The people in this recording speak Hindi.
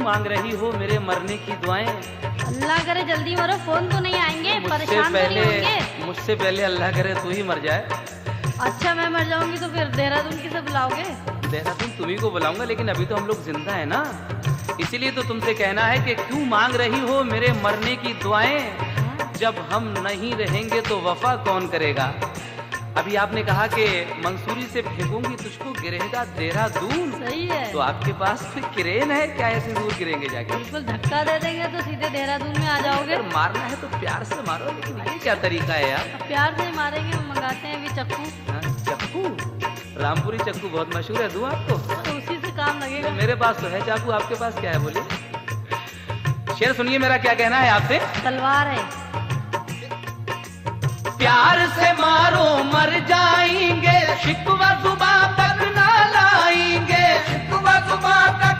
मांग रही हो मेरे मरने की दुआएं? अल्लाह करे जल्दी मरो, फोन तो नहीं आएंगे, परेशान तो नहीं होंगे? मुझसे पहले अल्लाह करे तू ही मर जाए। अच्छा मैं मर जाऊंगी तो फिर देहरादून किसे बुलाओगे? देहरादून तुम्ही को बुलाऊंगा, लेकिन अभी तो हम लोग जिंदा है ना, इसीलिए तो तुमसे कहना है कि क्यों मांग रही हो मेरे मरने की दुआएं? जब हम नहीं रहेंगे तो वफा कौन करेगा? अभी आपने कहा कि मंसूरी से फेंकूंगी तुझको गिरेगा देहरादून। सही है। तो आपके पास कोई क्रेन है क्या? ऐसे दूर गिरेंगे जाके? बिल्कुल धक्का दे देंगे तो सीधे देहरादून में आ जाओगे। अगर मारना है तो प्यार से मारो, लेकिन ये क्या तरीका है यार? अब प्यार से मारेंगे, मंगाते हैं अभी चक्कू। चक्कू? रामपुरी चक्कू बहुत मशहूर है, दूं आपको? तो उसी से काम लगेगा। मेरे पास तो है चाकू, आपके पास क्या है बोलिए? शेर सुनिए मेरा क्या कहना है आपसे। तलवार है। प्यार से मारो मर जाएंगे, शिकवा जुबान तक ना लाएंगे, शिकवा जुबान तक